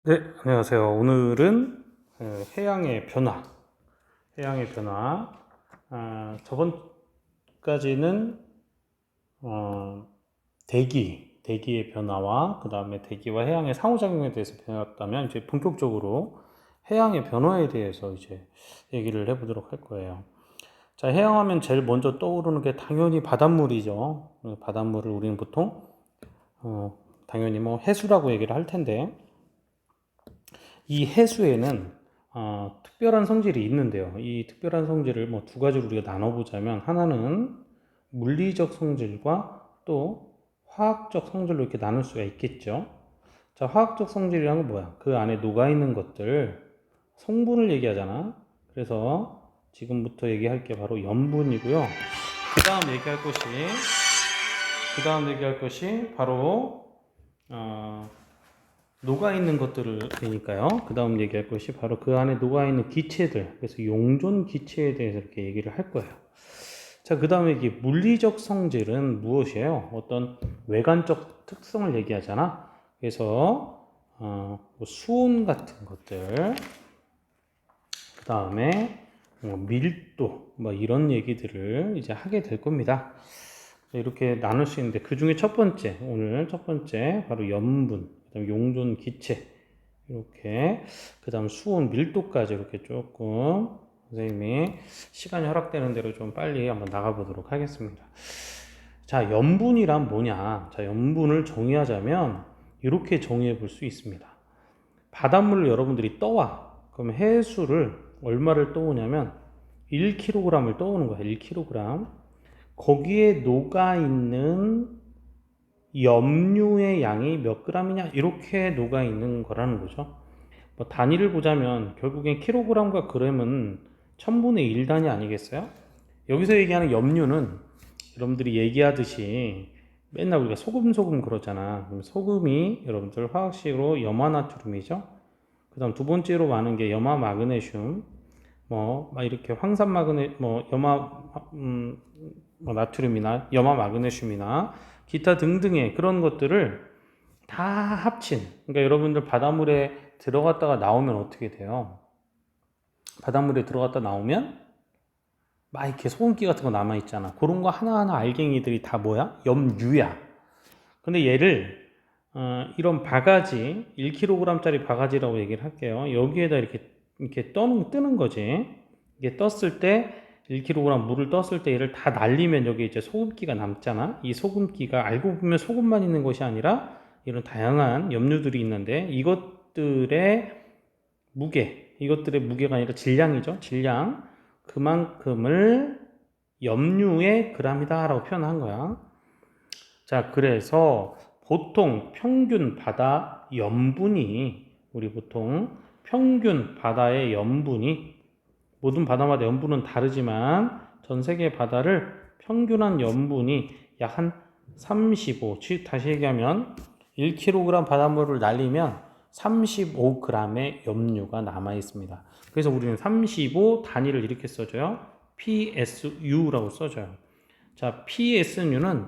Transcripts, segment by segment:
네, 안녕하세요. 오늘은 해양의 변화, 저번까지는 대기의 변화와 그 다음에 대기와 해양의 상호작용에 대해서 배웠다면 이제 본격적으로 해양의 변화에 대해서 이제 얘기를 해보도록 할 거예요. 자, 해양하면 제일 먼저 떠오르는 게 당연히 바닷물이죠. 바닷물을 우리는 보통 당연히 뭐 해수라고 얘기를 할 텐데 이 해수에는 특별한 성질이 있는데요. 이 특별한 성질을 뭐 두 가지로 우리가 나눠보자면 하나는 물리적 성질과 또 화학적 성질로 이렇게 나눌 수가 있겠죠. 자, 화학적 성질이란 건 뭐야? 그 안에 녹아있는 것들, 성분을 얘기하잖아. 그래서 지금부터 얘기할 게 바로 염분이고요. 그 다음 얘기할 것이 바로 어, 녹아있는 것들이니까요. 그 다음 얘기할 것이 바로 그 안에 녹아있는 기체들, 그래서 용존 기체에 대해서 이렇게 얘기를 할 거예요. 자, 그 다음에 이게 물리적 성질은 무엇이에요? 어떤 외관적 특성을 얘기하잖아. 그래서 뭐 수온 같은 것들, 그 다음에 밀도, 뭐 이런 얘기들을 이제 하게 될 겁니다. 이렇게 나눌 수 있는데 그 중에 오늘 첫 번째 바로 염분, 그다음 용존 기체, 이렇게 그다음 수온 밀도까지 이렇게 조금 선생님이 시간이 허락되는 대로 좀 빨리 한번 나가보도록 하겠습니다. 자, 염분이란 뭐냐? 자, 염분을 정의하자면 이렇게 정의해 볼 수 있습니다. 바닷물을 여러분들이 떠와. 그럼 해수를 얼마를 떠오냐면 1kg을 떠오는 거야. 1kg. 거기에 녹아있는 염류의 양이 몇 g이냐 이렇게 녹아있는 거라는 거죠. 뭐 단위를 보자면 결국엔 킬로그램과 그램은 1000분의 1 단위 아니겠어요? 여기서 얘기하는 염류는 여러분들이 얘기하듯이 맨날 우리가 소금 그러잖아. 그럼 소금이 여러분들 화학식으로 염화나트륨이죠. 그 다음 두 번째로 많은 게 염화마그네슘, 막 이렇게 뭐 나트륨이나 염화마그네슘이나 기타 등등의 그런 것들을 다 합친, 그러니까 여러분들 바닷물에 들어갔다가 나오면 어떻게 돼요? 바닷물에 들어갔다 나오면 막 이렇게 소금기 같은 거 남아있잖아. 그런 거 하나하나 알갱이들이 다 뭐야? 염유야. 근데 얘를 이런 바가지, 1kg짜리 바가지라고 얘기를 할게요. 여기에다 이렇게 뜨는 거지. 이게 떴을 때 1kg 물을 떴을 때 얘를 다 날리면 여기 이제 소금기가 남잖아. 이 소금기가 알고 보면 소금만 있는 것이 아니라 이런 다양한 염류들이 있는데 이것들의 무게가 아니라 질량이죠. 질량. 그만큼을 염류의 g이다라고 표현한 거야. 자, 그래서 보통 평균 바다 염분이 우리 보통 평균 바다의 염분이 모든 바다마다 염분은 다르지만 전 세계 바다를 평균한 염분이 약 한 35, 다시 얘기하면 1kg 바닷물을 날리면 35g의 염류가 남아 있습니다. 그래서 우리는 35 단위를 이렇게 써줘요. PSU라고 써줘요. 자, PSU는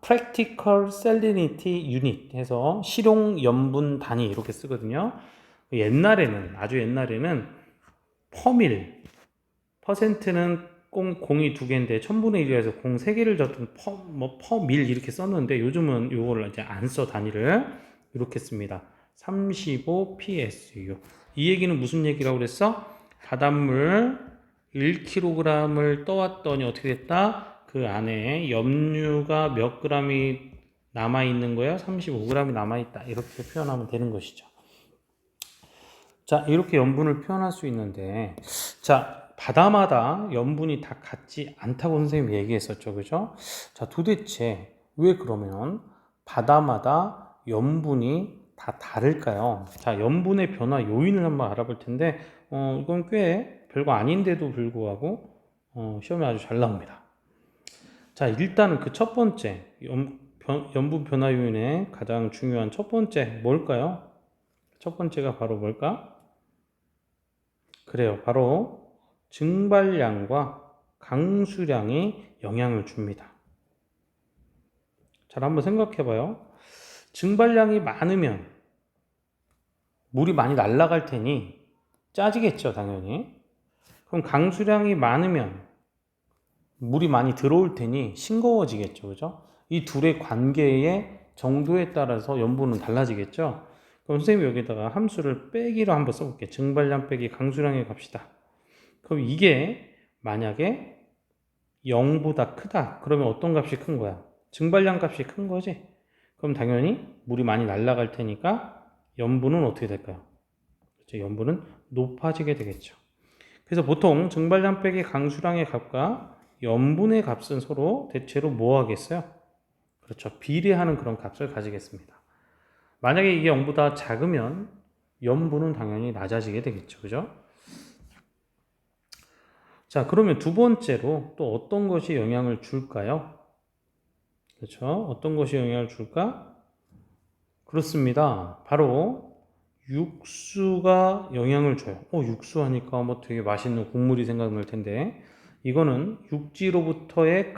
Practical Salinity Unit 해서 실용 염분 단위 이렇게 쓰거든요. 아주 옛날에는 퍼밀, 퍼센트는 공이 두 개인데 1000분의 1이라서 공 3개를 줬던 퍼밀 이렇게 썼는데 요즘은 이거를 이제 안 써 단위를 이렇게 씁니다. 35 PSU. 이 얘기는 무슨 얘기라고 그랬어? 바닷물 1kg을 떠왔더니 어떻게 됐다? 그 안에 염류가 몇 g이 남아있는 거야? 35g이 남아있다. 이렇게 표현하면 되는 것이죠. 자, 이렇게 염분을 표현할 수 있는데, 자, 바다마다 염분이 다 같지 않다고 선생님이 얘기했었죠. 그죠? 자, 도대체 왜 그러면 바다마다 염분이 다 다를까요? 자, 염분의 변화 요인을 한번 알아볼 텐데, 이건 꽤 별거 아닌데도 불구하고, 시험에 아주 잘 나옵니다. 자, 일단은 그 첫 번째, 염분 변화 요인의 가장 중요한 첫 번째, 뭘까요? 첫 번째가 바로 뭘까? 그래요. 바로 증발량과 강수량이 영향을 줍니다. 잘 한번 생각해 봐요. 증발량이 많으면 물이 많이 날아갈 테니 짜지겠죠, 당연히. 그럼 강수량이 많으면 물이 많이 들어올 테니 싱거워지겠죠, 그죠? 이 둘의 관계의 정도에 따라서 염분은 달라지겠죠? 그럼 선생님이 여기다가 함수를 빼기로 한번 써볼게요. 증발량 빼기 강수량에 갑시다. 그럼 이게 만약에 0보다 크다. 그러면 어떤 값이 큰 거야? 증발량 값이 큰 거지? 그럼 당연히 물이 많이 날아갈 테니까 염분은 어떻게 될까요? 그렇죠? 염분은 높아지게 되겠죠. 그래서 보통 증발량 빼기 강수량의 값과 염분의 값은 서로 대체로 뭐 하겠어요? 그렇죠. 비례하는 그런 값을 가지겠습니다. 만약에 이게 0보다 작으면 염분은 당연히 낮아지게 되겠죠. 그죠? 자, 그러면 두 번째로 또 어떤 것이 영향을 줄까요? 그렇죠? 어떤 것이 영향을 줄까? 그렇습니다. 바로 육수가 영향을 줘요. 육수 하니까 뭐 되게 맛있는 국물이 생각날 텐데 이거는 육지로부터의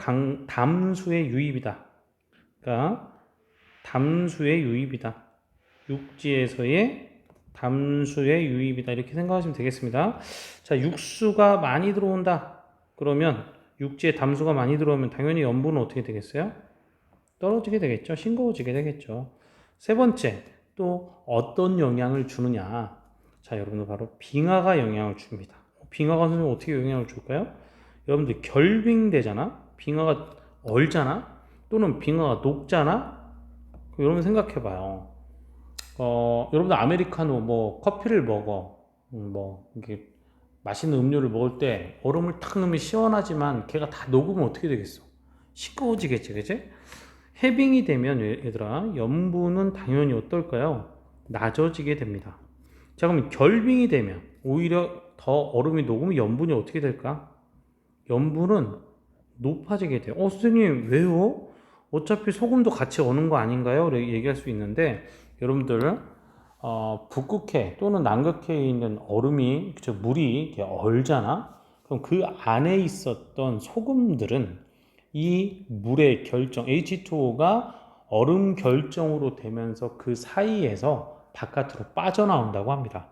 담수의 유입이다. 그러니까 담수의 유입이다. 육지에서의 담수의 유입이다. 이렇게 생각하시면 되겠습니다. 자, 육수가 많이 들어온다. 그러면 육지에 담수가 많이 들어오면 당연히 염분은 어떻게 되겠어요? 떨어지게 되겠죠. 싱거워지게 되겠죠. 세 번째, 또 어떤 영향을 주느냐. 자, 여러분들 바로 빙하가 영향을 줍니다. 빙하가 선생님 어떻게 영향을 줄까요? 여러분들 결빙되잖아. 빙하가 얼잖아. 또는 빙하가 녹잖아. 여러분 생각해봐요. 여러분들 아메리카노 뭐 커피를 먹어. 뭐 이게 맛있는 음료를 먹을 때 얼음을 탁 넣으면 시원하지만 걔가 다 녹으면 어떻게 되겠어? 시꺼워지겠지, 그치? 해빙이 되면 얘들아 염분은 당연히 어떨까요? 낮아지게 됩니다. 자, 그럼 결빙이 되면 오히려 더 얼음이 녹으면 염분이 어떻게 될까? 염분은 높아지게 돼요. 선생님 왜요? 어차피 소금도 같이 어는 거 아닌가요? 이렇게 얘기할 수 있는데 여러분들 북극해 또는 남극해에 있는 얼음이 물이 이렇게 얼잖아. 그럼 그 안에 있었던 소금들은 이 물의 결정 H2O가 얼음 결정으로 되면서 그 사이에서 바깥으로 빠져나온다고 합니다.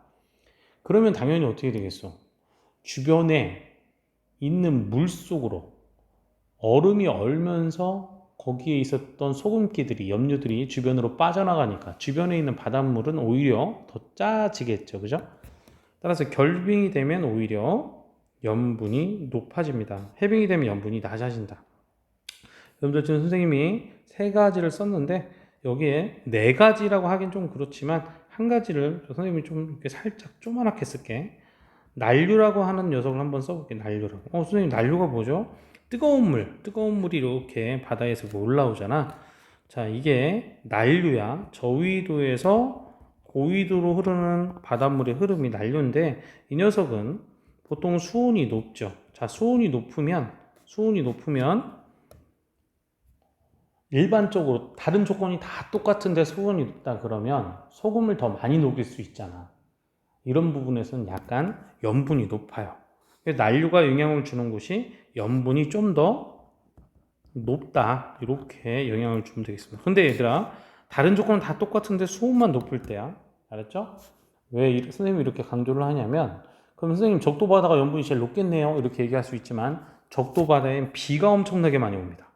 그러면 당연히 어떻게 되겠어? 주변에 있는 물 속으로 얼음이 얼면서 거기에 있었던 소금기들이, 염료들이 주변으로 빠져나가니까 주변에 있는 바닷물은 오히려 더 짜지겠죠. 그죠? 따라서 결빙이 되면 오히려 염분이 높아집니다. 해빙이 되면 염분이 낮아진다. 여러분들 지금 선생님이 세 가지를 썼는데 여기에 네 가지라고 하긴 좀 그렇지만 한 가지를 선생님이 좀 이렇게 살짝 조그맣게 쓸게. 난류라고 하는 녀석을 한번 써볼게. 난류라고. 선생님 난류가 뭐죠? 뜨거운 물이 이렇게 바다에서 올라오잖아. 자, 이게 난류야. 저위도에서 고위도로 흐르는 바닷물의 흐름이 난류인데 이 녀석은 보통 수온이 높죠. 자, 수온이 높으면 일반적으로 다른 조건이 다 똑같은데 수온이 높다 그러면 소금을 더 많이 녹일 수 있잖아. 이런 부분에서는 약간 염분이 높아요. 그래서 난류가 영향을 주는 곳이 염분이 좀 더 높다. 이렇게 영향을 주면 되겠습니다. 근데 얘들아, 다른 조건은 다 똑같은데 수온만 높을 때야. 알았죠? 왜 선생님이 이렇게 강조를 하냐면, 그럼 선생님 적도 바다가 염분이 제일 높겠네요. 이렇게 얘기할 수 있지만, 적도 바다엔 비가 엄청나게 많이 옵니다.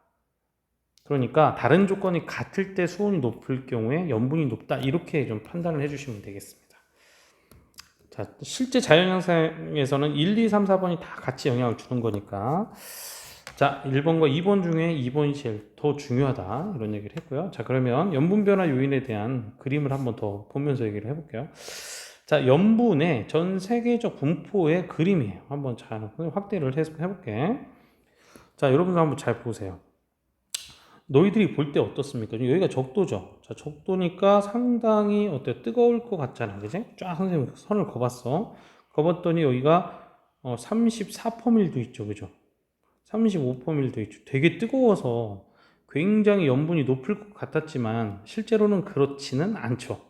그러니까 다른 조건이 같을 때 수온이 높을 경우에 염분이 높다. 이렇게 좀 판단을 해주시면 되겠습니다. 자, 실제 자연현상에서는 1, 2, 3, 4번이 다 같이 영향을 주는 거니까. 자, 1번과 2번 중에 2번이 제일 더 중요하다. 이런 얘기를 했고요. 자, 그러면 염분 변화 요인에 대한 그림을 한번 더 보면서 얘기를 해볼게요. 자, 염분의 전 세계적 분포의 그림이에요. 한번 잘 확대를 해볼게. 자, 여러분들 한번 잘 보세요. 너희들이 볼 때 어떻습니까? 여기가 적도죠. 자, 적도니까 상당히 어때요? 뜨거울 것 같잖아. 그지? 쫙 선생님 선을 그어봤어. 그어봤더니 여기가 34%밀도 있죠. 그죠? 35%밀도 있죠. 되게 뜨거워서 굉장히 염분이 높을 것 같았지만 실제로는 그렇지는 않죠.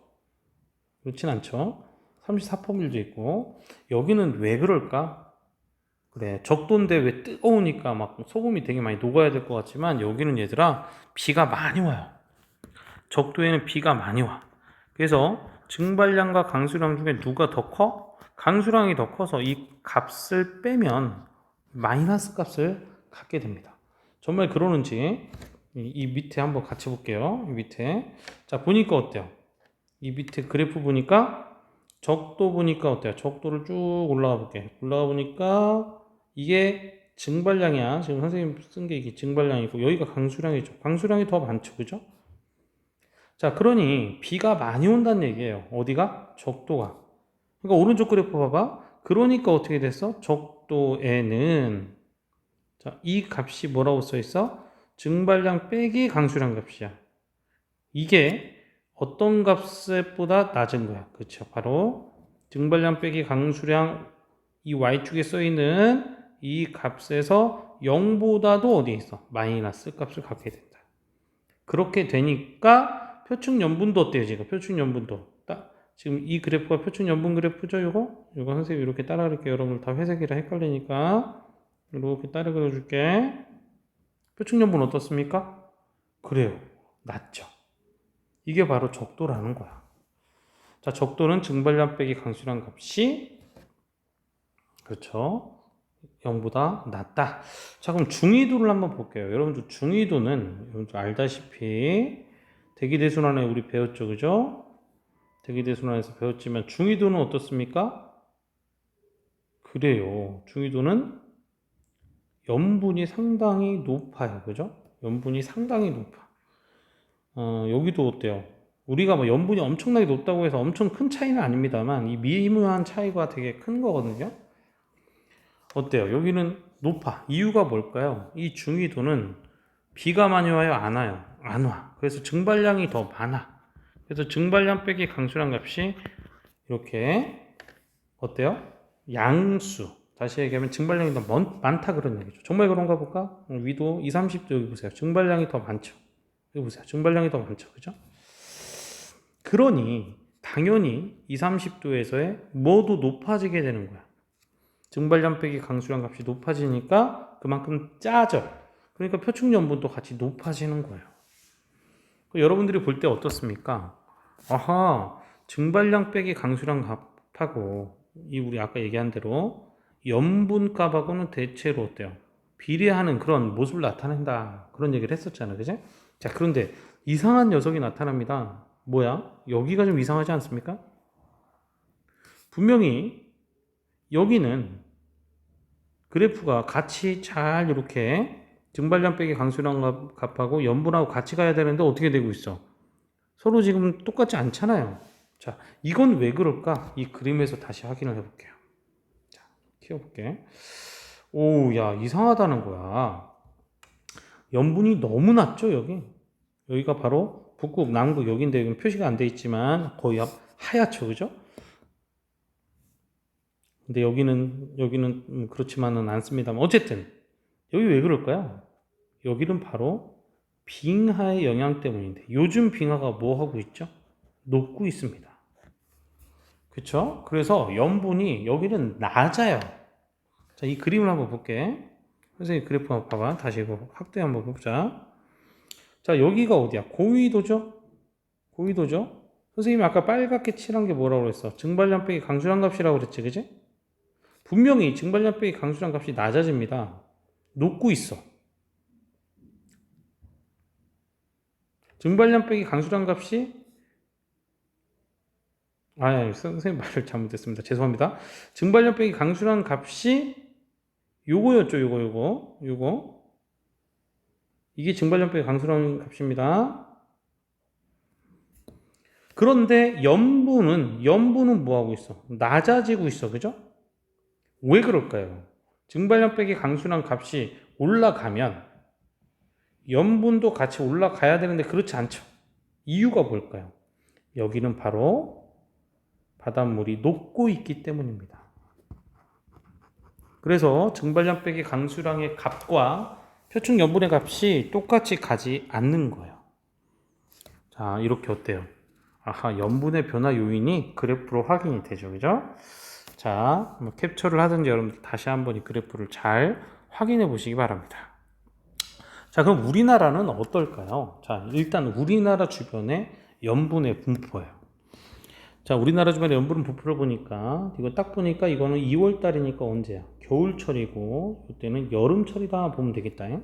34%밀도 있고 여기는 왜 그럴까? 그래, 적도인데 왜 뜨거우니까 막 소금이 되게 많이 녹아야 될 것 같지만 여기는 얘들아 비가 많이 와요. 적도에는 비가 많이 와. 그래서 증발량과 강수량 중에 누가 더 커? 강수량이 더 커서 이 값을 빼면 마이너스 값을 갖게 됩니다. 정말 그러는지 이 밑에 한번 같이 볼게요. 이 밑에. 자, 보니까 어때요? 이 밑에 그래프 보니까 적도 보니까 어때요? 적도를 쭉 올라가 볼게요. 올라가 보니까 이게 증발량이야. 지금 선생님 쓴 게 이게 증발량이고 여기가 강수량이죠. 강수량이 더 많죠. 그죠? 자, 그러니 비가 많이 온다는 얘기예요. 어디가? 적도가. 그러니까 오른쪽 그래프 봐봐. 그러니까 어떻게 됐어? 적도에는 자, 이 값이 뭐라고 써 있어? 증발량 빼기 강수량 값이야. 이게 어떤 값보다 낮은 거야. 그렇죠? 바로 증발량 빼기 강수량 이 y축에 써 있는 이 값에서 0보다도 어디에 있어? 마이너스 값을 갖게 된다. 그렇게 되니까 표충연분도 어때요? 지금 표충연분도 딱 지금 이 그래프가 표충연분 그래프죠? 요거 선생님 이렇게 따라 그릴게요. 여러분 다 회색이라 헷갈리니까 이렇게 따라 그려줄게. 표충연분 어떻습니까? 그래요. 낮죠. 이게 바로 적도라는 거야. 자, 적도는 증발량 빼기 강수량 값이 그렇죠. 0보다 낮다. 자, 그럼 중위도를 한번 볼게요. 여러분들 중위도는 여러분들 알다시피 대기대순환에 우리 배웠죠, 그죠? 대기대순환에서 배웠지만 중위도는 어떻습니까? 그래요. 중위도는 염분이 상당히 높아요, 그죠? 염분이 상당히 높아. 여기도 어때요? 우리가 뭐 염분이 엄청나게 높다고 해서 엄청 큰 차이는 아닙니다만 이 미묘한 차이가 되게 큰 거거든요. 어때요? 여기는 높아. 이유가 뭘까요? 이 중위도는 비가 많이 와요? 안 와요? 안 와. 그래서 증발량이 더 많아. 그래서 증발량 빼기 강수량 값이 이렇게 어때요? 양수. 다시 얘기하면 증발량이 더 많다 그런 얘기죠. 정말 그런가 볼까? 위도 2, 30도 여기 보세요. 증발량이 더 많죠. 여기 보세요. 증발량이 더 많죠. 그죠? 그러니 당연히 2, 30도에서의 뭐도 높아지게 되는 거야. 증발량 빼기 강수량 값이 높아지니까 그만큼 짜져. 그러니까 표충연분도 같이 높아지는 거예요. 여러분들이 볼 때 어떻습니까? 아하, 증발량 빼기 강수량 값하고 이 우리 아까 얘기한 대로 염분 값하고는 대체로 어때요? 비례하는 그런 모습을 나타낸다. 그런 얘기를 했었잖아요. 그죠? 자, 그런데 이상한 녀석이 나타납니다. 뭐야? 여기가 좀 이상하지 않습니까? 분명히 여기는 그래프가 같이 잘 이렇게 증발량 빼기 강수량 값하고 염분하고 같이 가야 되는데 어떻게 되고 있어? 서로 지금 똑같지 않잖아요. 자, 이건 왜 그럴까? 이 그림에서 다시 확인을 해볼게요. 자, 키워볼게. 오, 야, 이상하다는 거야. 염분이 너무 낮죠, 여기? 여기가 바로 북극, 남극 여기인데 여기는 표시가 안 돼 있지만 거의 하얗죠, 그죠? 근데 여기는 그렇지만은 않습니다만 어쨌든 여기 왜 그럴까요? 여기는 바로 빙하의 영향 때문인데 요즘 빙하가 뭐 하고 있죠? 녹고 있습니다. 그쵸? 그래서 염분이 여기는 낮아요. 자, 이 그림을 한번 볼게. 선생님 그래프 한번 봐봐. 다시 이거 확대 한번 보자. 자, 여기가 어디야? 고위도죠? 고위도죠? 선생님이 아까 빨갛게 칠한 게 뭐라고 그랬어? 증발량 빼기 강수량 값이라고 그랬지, 그지? 분명히 증발량 빼기 강수량 값이 낮아집니다. 녹고 있어. 증발량 빼기 강수량 값이 선생님 말을 잘못했습니다. 죄송합니다. 증발량 빼기 강수량 값이 요거였죠. 요거. 이게 증발량 빼기 강수량 값입니다. 그런데 염분은 뭐 하고 있어? 낮아지고 있어. 그죠? 왜 그럴까요? 증발량 빼기 강수량 값이 올라가면 염분도 같이 올라가야 되는데 그렇지 않죠. 이유가 뭘까요? 여기는 바로 바닷물이 녹고 있기 때문입니다. 그래서 증발량 빼기 강수량의 값과 표충 염분의 값이 똑같이 가지 않는 거예요. 자, 이렇게 어때요? 아하, 염분의 변화 요인이 그래프로 확인이 되죠. 그죠? 자, 캡처를 하든지 여러분들 다시 한번 이 그래프를 잘 확인해 보시기 바랍니다. 자, 그럼 우리나라는 어떨까요? 자, 일단 우리나라 주변에 염분의 분포예요. 자, 우리나라 주변에 연분 분포를 보니까 이거 딱 보니까 이거는 2월 달이니까 언제야? 겨울철이고 이때는 여름철이다 보면 되겠다.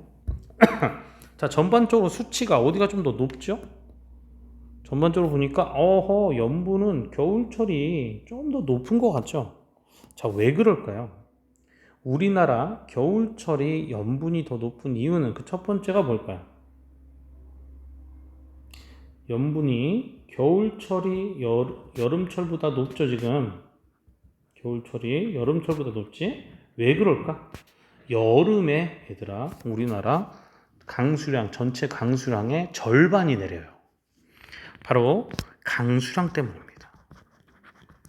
자, 전반적으로 수치가 어디가 좀 더 높죠? 전반적으로 보니까 연분은 겨울철이 좀 더 높은 것 같죠? 자, 왜 그럴까요? 우리나라 겨울철이 연분이 더 높은 이유는 그 첫 번째가 뭘까요? 연분이 겨울철이 여름철보다 높죠, 지금. 겨울철이 여름철보다 높지? 왜 그럴까? 여름에 얘들아, 우리나라 강수량, 전체 강수량의 절반이 내려요. 바로 강수량 때문입니다.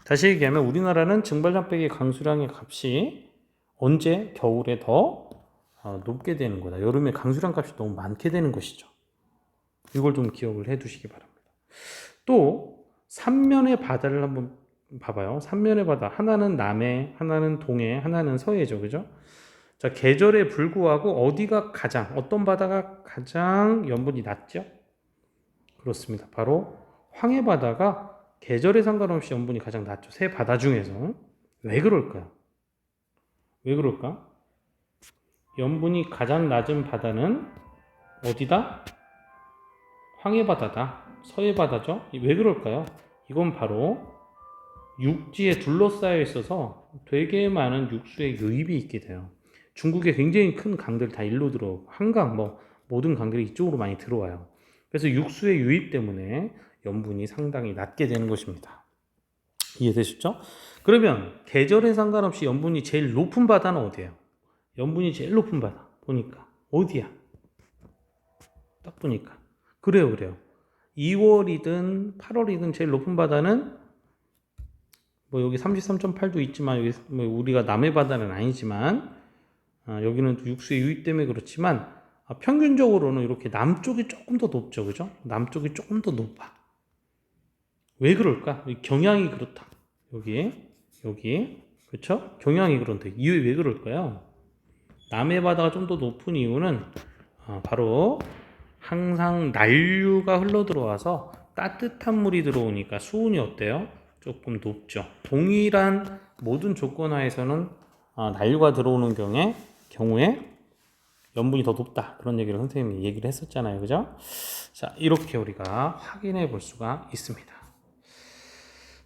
다시 얘기하면 우리나라는 증발량 빼기 강수량의 값이 언제 겨울에 더 높게 되는 거다. 여름에 강수량 값이 너무 많게 되는 것이죠. 이걸 좀 기억을 해 두시기 바랍니다. 또 삼면의 바다를 한번 봐봐요. 삼면의 바다, 하나는 남해, 하나는 동해, 하나는 서해죠. 그죠? 자, 계절에 불구하고 어떤 바다가 가장 염분이 낮죠? 그렇습니다. 바로 황해 바다가 계절에 상관없이 염분이 가장 낮죠. 세 바다 중에서. 왜 그럴까요? 왜 그럴까? 염분이 가장 낮은 바다는 어디다? 황해 바다다. 서해 바다죠? 왜 그럴까요? 이건 바로 육지에 둘러싸여 있어서 되게 많은 육수의 유입이 있게 돼요. 중국에 굉장히 큰 강들 다 일로 들어오고 한강 모든 강들이 이쪽으로 많이 들어와요. 그래서 육수의 유입 때문에 염분이 상당히 낮게 되는 것입니다. 이해되셨죠? 그러면 계절에 상관없이 염분이 제일 높은 바다는 어디예요? 염분이 제일 높은 바다 보니까 어디야? 딱 보니까 그래요. 2월이든 8월이든 제일 높은 바다는 여기 33.8도 있지만 여기 우리가 남해 바다는 아니지만 여기는 육수의 유입 때문에 그렇지만 평균적으로는 이렇게 남쪽이 조금 더 높죠, 그죠? 남쪽이 조금 더 높아. 왜 그럴까? 경향이 그렇다. 여기, 그렇죠? 경향이 그런데 이유 왜 그럴까요? 남해 바다가 좀 더 높은 이유는 바로 항상 난류가 흘러 들어와서 따뜻한 물이 들어오니까 수온이 어때요? 조금 높죠. 동일한 모든 조건 하에서는 난류가 들어오는 경우에 염분이 더 높다. 그런 얘기를 선생님이 얘기를 했었잖아요. 그죠? 자, 이렇게 우리가 확인해 볼 수가 있습니다.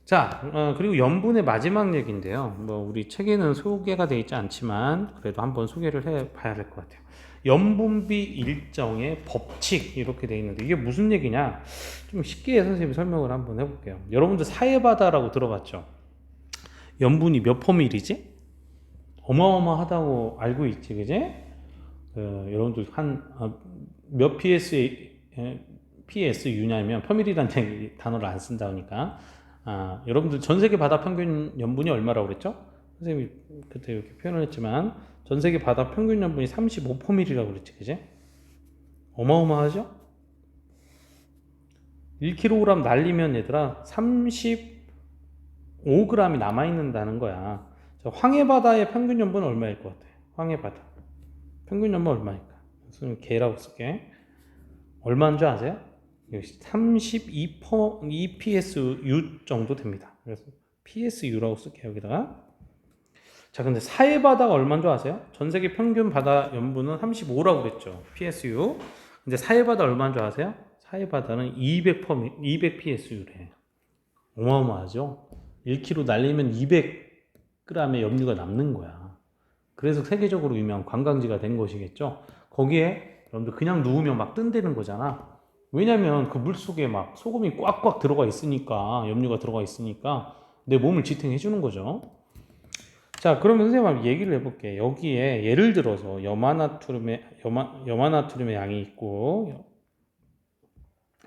자, 그리고 염분의 마지막 얘기인데요. 우리 책에는 소개가 되어 있지 않지만 그래도 한번 소개를 해 봐야 될 것 같아요. 염분비 일정의 법칙 이렇게 되어 있는데 이게 무슨 얘기냐? 좀 쉽게 선생님이 설명을 한번 해볼게요. 여러분들 사해바다라고 들어봤죠? 염분이 몇 퍼밀이지? 어마어마하다고 알고 있지, 그지? 여러분들 몇 PSU냐면 퍼밀이라는 단어를 안 쓴다 보니까 여러분들 전 세계 바다 평균 염분이 얼마라고 그랬죠? 선생님이 그때 이렇게 표현을 했지만 전 세계 바다 평균 염분이 35%이라고 그랬지, 그지? 어마어마하죠? 1kg 날리면 얘들아 35g이 남아있는다는 거야. 황해바다의 평균 염분은 얼마일 것 같아? 황해바다 평균 염분 얼마일까? 선생님 개라고 쓸게. 얼마인 줄 아세요? 32 PSU 정도 됩니다. 그래서 PSU라고 쓸게요, 여기다가. 자, 근데 사해바다가 얼마인 줄 아세요? 전 세계 평균 바다 염분은 35라고 그랬죠. PSU. 근데 사해바다 얼마인 줄 아세요? 사해바다는 200 PSU래. 어마어마하죠? 1kg 날리면 200g의 염류가 남는 거야. 그래서 세계적으로 유명한 관광지가 된 것이겠죠. 거기에 여러분들 그냥 누우면 막 뜬다는 거잖아. 왜냐면 그 물속에 막 소금이 꽉꽉 들어가 있으니까, 염류가 들어가 있으니까 내 몸을 지탱해 주는 거죠. 자, 그러면 선생님 한번 얘기를 해볼게. 여기에 예를 들어서 염화나트륨의 양이 있고,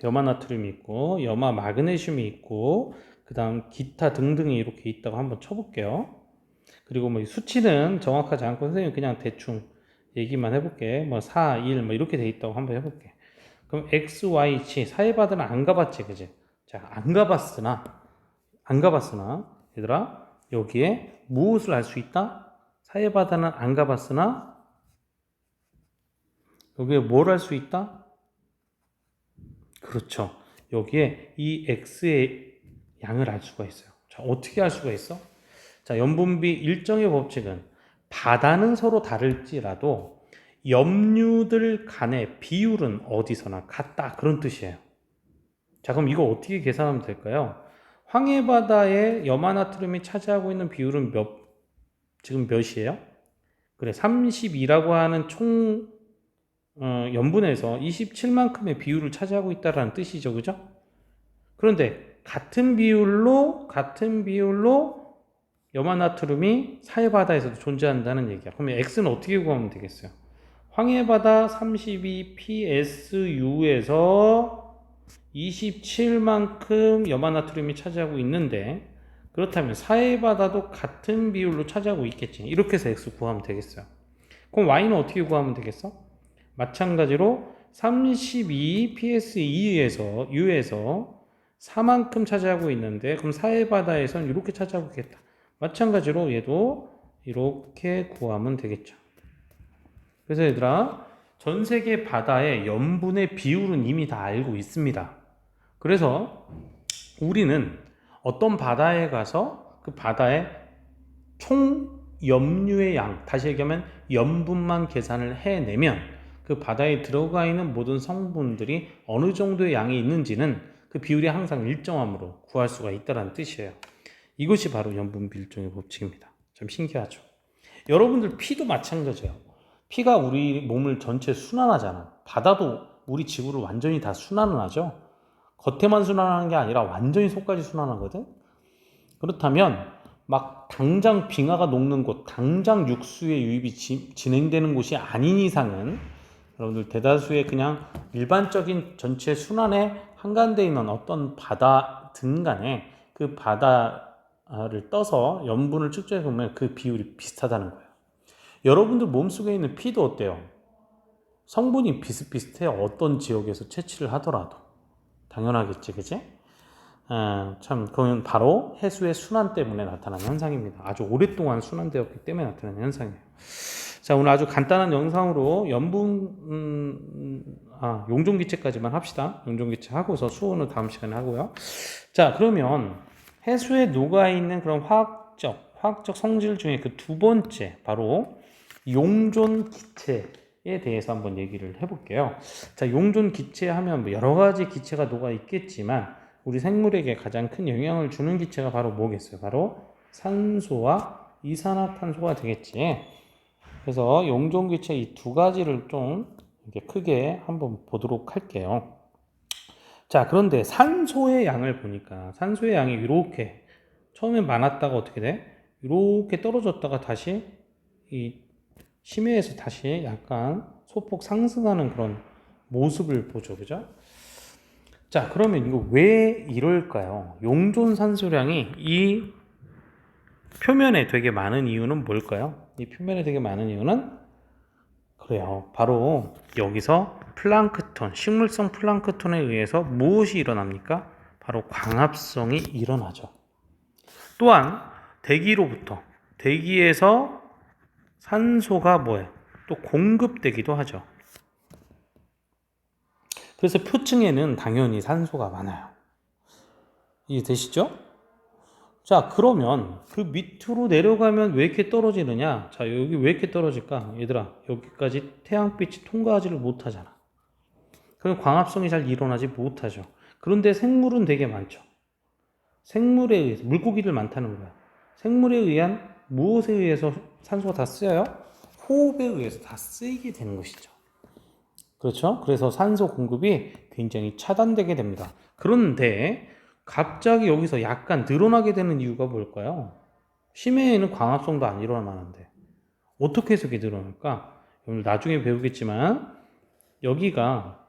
염화나트륨이 있고, 염화 마그네슘이 있고, 그 다음 기타 등등이 이렇게 있다고 한번 쳐볼게요. 그리고 수치는 정확하지 않고 선생님 그냥 대충 얘기만 해볼게. 4, 1 이렇게 돼 있다고 한번 해볼게. 그럼 X, Y, 치 사해바다는 안 가봤지, 그지? 자, 안 가봤으나 얘들아 여기에 무엇을 알 수 있다? 사해바다는 안 가봤으나 여기에 뭘 알 수 있다? 그렇죠. 여기에 이 X의 양을 알 수가 있어요. 자, 어떻게 알 수가 있어? 자, 염분비 일정의 법칙은 바다는 서로 다를지라도 염류들 간의 비율은 어디서나 같다. 그런 뜻이에요. 자, 그럼 이거 어떻게 계산하면 될까요? 황해바다의 염화나트륨이 차지하고 있는 비율은 지금 몇이에요? 그래, 32라고 하는 총 염분에서 27만큼의 비율을 차지하고 있다는 뜻이죠. 그죠? 그런데 같은 비율로 염화나트륨이 사해바다에서도 존재한다는 얘기야. 그러면 X는 어떻게 구하면 되겠어요? 황해바다 32 PSU에서 27만큼 염화나트륨이 차지하고 있는데, 그렇다면 사해바다도 같은 비율로 차지하고 있겠지. 이렇게 해서 X 구하면 되겠어요. 그럼 Y는 어떻게 구하면 되겠어? 마찬가지로 32 PSE에서 U에서 4만큼 차지하고 있는데, 그럼 사해바다에선 이렇게 차지하고 있겠다. 마찬가지로 얘도 이렇게 구하면 되겠죠. 그래서 얘들아, 전 세계 바다의 염분의 비율은 이미 다 알고 있습니다. 그래서 우리는 어떤 바다에 가서 그 바다의 총 염류의 양, 다시 얘기하면 염분만 계산을 해내면 그 바다에 들어가 있는 모든 성분들이 어느 정도의 양이 있는지는 그 비율이 항상 일정함으로 구할 수가 있다는 뜻이에요. 이것이 바로 염분비 일정의 법칙입니다. 참 신기하죠. 여러분들 피도 마찬가지예요. 피가 우리 몸을 전체 순환하잖아. 바다도 우리 지구를 완전히 다 순환을 하죠. 겉에만 순환하는 게 아니라 완전히 속까지 순환하거든. 그렇다면 막 당장 빙하가 녹는 곳, 당장 육수의 유입이 진행되는 곳이 아닌 이상은 여러분들 대다수의 그냥 일반적인 전체 순환에 한가운데 있는 어떤 바다든 간에 그 바다를 떠서 염분을 측정해 보면 그 비율이 비슷하다는 거예요. 여러분들 몸속에 있는 피도 어때요? 성분이 비슷비슷해요. 어떤 지역에서 채취를 하더라도. 당연하겠지, 그치? 참, 그건 바로 해수의 순환 때문에 나타난 현상입니다. 아주 오랫동안 순환되었기 때문에 나타난 현상이에요. 자, 오늘 아주 간단한 영상으로 용종기체까지만 합시다. 용종기체 하고서 수호는 다음 시간에 하고요. 자, 그러면 해수에 녹아있는 그런 화학적 성질 중에 그 두 번째, 바로 용존기체에 대해서 한번 얘기를 해볼게요. 자, 용존기체 하면 뭐 여러 가지 기체가 녹아 있겠지만 우리 생물에게 가장 큰 영향을 주는 기체가 바로 뭐겠어요? 바로 산소와 이산화탄소가 되겠지. 그래서 용존기체 이 두 가지를 좀 이렇게 크게 한번 보도록 할게요. 자, 그런데 산소의 양을 보니까 산소의 양이 이렇게 처음에 많았다가 어떻게 돼? 이렇게 떨어졌다가 다시 이 심해에서 다시 약간 소폭 상승하는 그런 모습을 보죠. 그죠? 자, 그러면 이거 왜 이럴까요? 용존 산소량이 이 표면에 되게 많은 이유는 뭘까요? 이 표면에 되게 많은 이유는 그래요. 바로 여기서 플랑크톤, 식물성 플랑크톤에 의해서 무엇이 일어납니까? 바로 광합성이 일어나죠. 또한 대기에서 산소가 뭐예요? 또 공급되기도 하죠. 그래서 표층에는 당연히 산소가 많아요. 이해되시죠? 자, 그러면 그 밑으로 내려가면 왜 이렇게 떨어지느냐? 자, 여기 왜 이렇게 떨어질까? 얘들아, 여기까지 태양빛이 통과하지를 못하잖아. 그럼 광합성이 잘 일어나지 못하죠. 그런데 생물은 되게 많죠. 생물에 의해서, 물고기들 많다는 거야. 생물에 의한 무엇에 의해서 산소가 다 쓰여요? 호흡에 의해서 다 쓰이게 되는 것이죠. 그렇죠? 그래서 산소 공급이 굉장히 차단되게 됩니다. 그런데 갑자기 여기서 약간 늘어나게 되는 이유가 뭘까요? 심해에는 광합성도 안 일어나는데 어떻게 해서 이게 늘어날까? 오늘 나중에 배우겠지만 여기가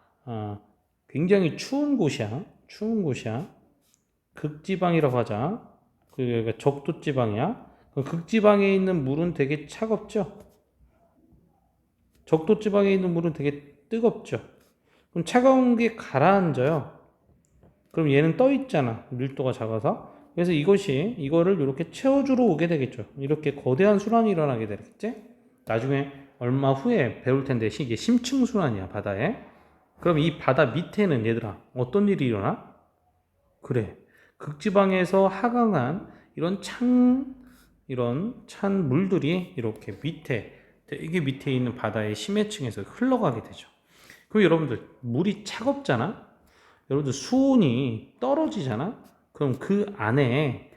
굉장히 추운 곳이야. 극지방이라고 하자. 그러니까 적도지방이야. 극지방에 있는 물은 되게 차갑죠? 적도지방에 있는 물은 되게 뜨겁죠? 그럼 차가운 게 가라앉아요. 그럼 얘는 떠 있잖아. 밀도가 작아서. 그래서 이거를 이렇게 채워주러 오게 되겠죠. 이렇게 거대한 순환이 일어나게 되겠지? 나중에 얼마 후에 배울 텐데 이게 심층 순환이야, 바다에. 그럼 이 바다 밑에는 얘들아, 어떤 일이 일어나? 그래. 극지방에서 하강한 이런 찬 물들이 이렇게 되게 밑에 있는 바다의 심해층에서 흘러가게 되죠. 그럼 여러분들, 물이 차갑잖아? 여러분들, 수온이 떨어지잖아? 그럼 그 안에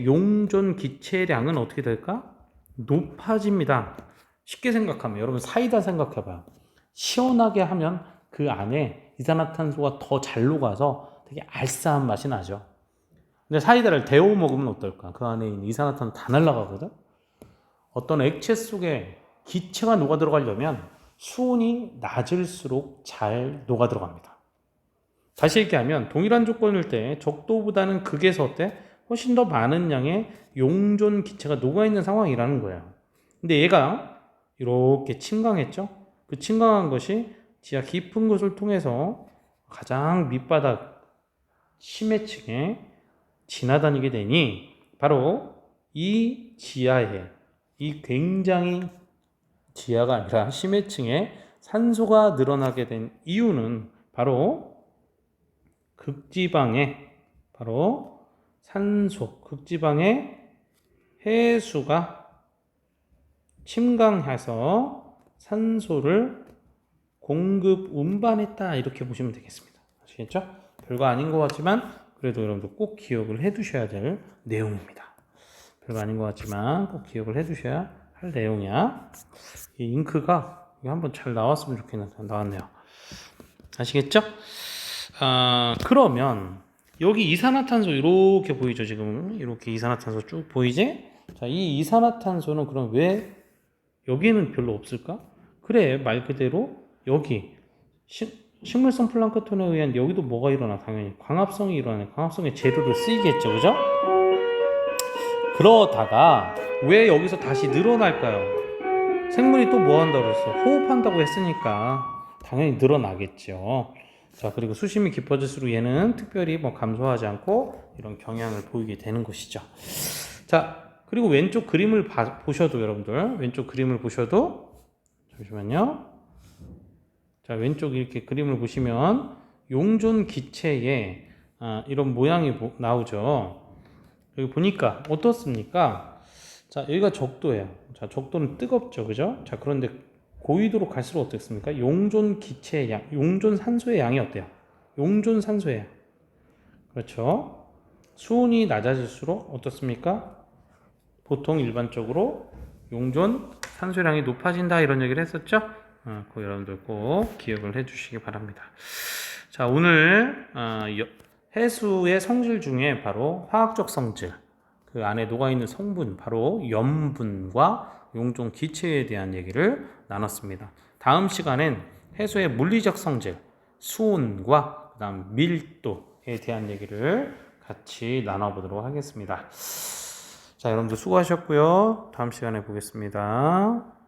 용존 기체량은 어떻게 될까? 높아집니다. 쉽게 생각하면, 여러분 사이다 생각해봐요. 시원하게 하면 그 안에 이산화탄소가 더 잘 녹아서 되게 알싸한 맛이 나죠. 근데 사이다를 데워 먹으면 어떨까? 그 안에 있는 이산화탄소 다 날아가거든? 어떤 액체 속에 기체가 녹아 들어가려면 수온이 낮을수록 잘 녹아 들어갑니다. 다시 얘기하면 동일한 조건일 때 적도보다는 극에서 어때? 훨씬 더 많은 양의 용존 기체가 녹아있는 상황이라는 거예요. 근데 얘가 이렇게 침강했죠? 그 침강한 것이 지하 깊은 곳을 통해서 가장 밑바닥 심해층에 지나다니게 되니 바로 이 지하에 이 굉장히 지하가 아니라 심해층에 산소가 늘어나게 된 이유는 바로 극지방의 극지방의 해수가 침강해서 산소를 공급 운반했다, 이렇게 보시면 되겠습니다. 아시겠죠? 별거 아닌 것 같지만 그래도 여러분들 꼭 기억을 해 두셔야 될 내용입니다. 별거 아닌 것 같지만 꼭 기억을 해 두셔야 할 내용이야. 이 잉크가 한번 잘 나왔으면 좋겠는데 나왔네요. 아시겠죠? 그러면 여기 이산화탄소 이렇게 보이죠? 지금 이렇게 이산화탄소 쭉 보이지? 자, 이 이산화탄소는 그럼 왜 여기에는 별로 없을까? 그래, 말 그대로 여기 식물성 플랑크톤에 의한 여기도 뭐가 일어나? 당연히 광합성이 일어나네. 광합성의 재료를 쓰이겠죠, 그죠? 그러다가 왜 여기서 다시 늘어날까요? 생물이 또 뭐 한다고 그랬어? 호흡한다고 했으니까 당연히 늘어나겠죠. 자, 그리고 수심이 깊어질수록 얘는 특별히 뭐 감소하지 않고 이런 경향을 보이게 되는 것이죠. 자, 그리고 왼쪽 그림을 보셔도 여러분들, 왼쪽 그림을 보셔도, 잠시만요. 자, 왼쪽 이렇게 그림을 보시면 용존 기체에 이런 모양이 나오죠. 여기 보니까 어떻습니까? 자, 여기가 적도예요. 자, 적도는 뜨겁죠, 그죠? 자, 그런데 고위도로 갈수록 어떻습니까? 용존 기체의 양, 용존 산소의 양이 어때요? 용존 산소의 양. 그렇죠? 수온이 낮아질수록 어떻습니까? 보통 일반적으로 용존 산소량이 높아진다, 이런 얘기를 했었죠? 그거 여러분들 꼭 기억을 해 주시기 바랍니다. 자, 오늘 해수의 성질 중에 바로 화학적 성질, 그 안에 녹아있는 성분, 바로 염분과 용존 기체에 대한 얘기를 나눴습니다. 다음 시간엔 해수의 물리적 성질, 수온과 그 다음 밀도에 대한 얘기를 같이 나눠보도록 하겠습니다. 자, 여러분들 수고하셨고요. 다음 시간에 보겠습니다.